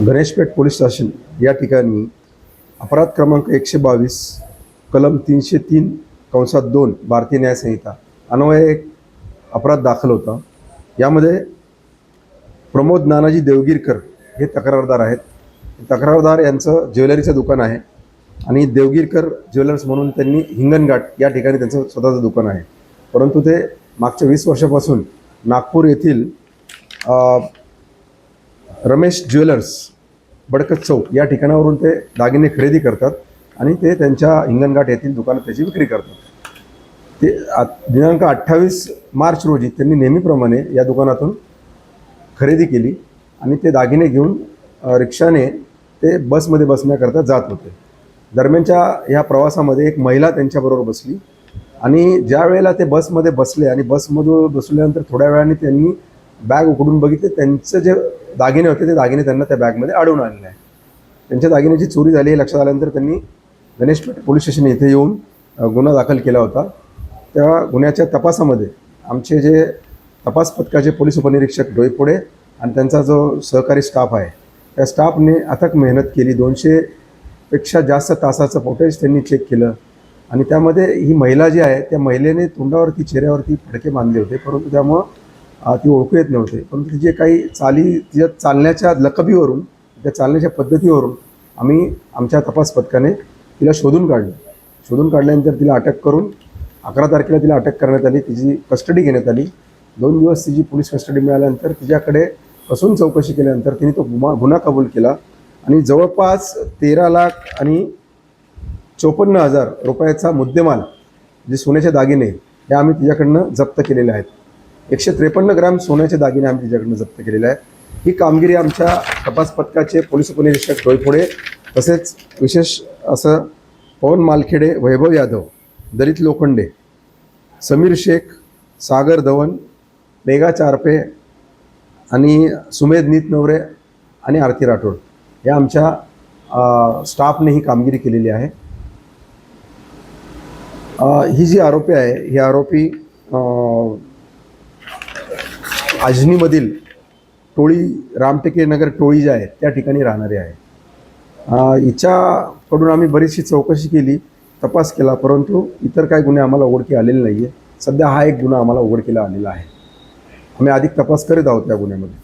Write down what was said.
Ganeshpeth police station या ठिकाणी अपराध क्रमांक 122 कलम 303(2) भारतीय न्याय संहिता अन्वये एक अपराध दाखल होता। यामध्ये प्रमोद नानाजी देवगिरकर हे तक्रारदार आहेत। तक्रारदार यांचं ज्वेलरीचं दुकान आहे आणि देवगिरकर ज्वेलर्स म्हणून त्यांनी हिंगणघाट या ठिकाणी त्यांचं स्वतःचं दुकान आहे। परंतु ते मागच्या 20 वर्षापासून नागपूर येथील रमेश ज्वेलर्स बडकत चौक या ठिकाणावरून ते दागिने खरेदी करतात आणि ते त्यांच्या हिंगणघाट येथील दुकानात त्याची विक्री करतात। ते दिनांक 28 मार्च रोजी त्यांनी नेहमीप्रमाणे या दुकानातून खरेदी केली आणि ते दागिने घेऊन रिक्षाने ते बसमध्ये बसण्याकरता जात होते। दरम्यानच्या या प्रवासामध्ये एक महिला त्यांच्याबरोबर बसली आणि ज्या वेळेला ते बसमध्ये बसले आणि बसमधून बसल्यानंतर थोड्या वेळाने त्यांनी बॅग उघडून बघितले। त्यांचे जे दागिने होते ते दागिने त्यांना त्या बॅगमध्ये आढळून आलेले आहे। त्यांच्या दागिन्याची चोरी झाली हे लक्षात आल्यानंतर त्यांनी गणेशपेठ पोलीस स्टेशन येथे येऊन गुन्हा दाखल केला होता। त्या गुन्ह्याच्या तपासामध्ये आमचे जे तपास पथकाचे पोलीस उपनिरीक्षक डोईफोडे आणि त्यांचा जो सहकारी स्टाफ आहे त्या स्टाफने अथक मेहनत केली। 200 पेक्षा जास्त तासाचं फुटेज त्यांनी चेक केलं आणि त्यामध्ये ही महिला जी आहे त्या महिलेने तोंडावरती चेहऱ्यावरती फडके बांधले होते, परंतु त्यामुळं ती ओळखू येत नव्हते। परंतु जे काही तिच्या चालण्याच्या लकबीवरून त्या चालण्याच्या पद्धतीवरून आम्ही आमच्या तपास पथकाने तिला शोधून काढल्यानंतर तिला अटक करून 11 तारखेला तिला अटक करण्यात आली। तिची कस्टडी घेण्यात आली। 2 दिवस तिची पोलीस कस्टडी मिळाल्यानंतर तिच्याकडे कसून चौकशी केल्यानंतर तिने तो गुन्हा कबूल केला आणि जवळपास 13,54,000 रुपयाचा मुद्देमाल जे सोन्याचे दागिने हे आम्ही तिच्याकडनं जप्त केलेले आहेत। 153 ग्रॅम सोन्याचे दागिने आम्ही तिच्याकडनं जप्त केलेले आहेत। ही कामगिरी आमच्या तपास पथकाचे पोलीस उपनिरीक्षक डोईफोडे तसेच विशेष असं पवन मालखेडे, वैभव यादव, दलित लोखंडे, समीर शेख, सागर धवन, मेघा चारपे आणि सुमेध नीतनवरे आणि आरती राठोड या आमच्या स्टाफने ही कामगिरी केलेली आहे। ही जी आरोपी आहे ही आरोपी आजनीमधील टोळी रामटेके नगर टोळी जी आहे त्या ठिकाणी राहणारी आहे। हिच्याकडून आम्ही बरीचशी चौकशी केली, तपास केला, परंतु इतर काही गुन्हे आम्हाला उघडकीला आलेले नाही आहे। सध्या हा एक गुन्हा आम्हाला उघडकीला आलेला आहे। आम्ही अधिक तपास करीत आहोत त्या गुन्ह्यामध्ये।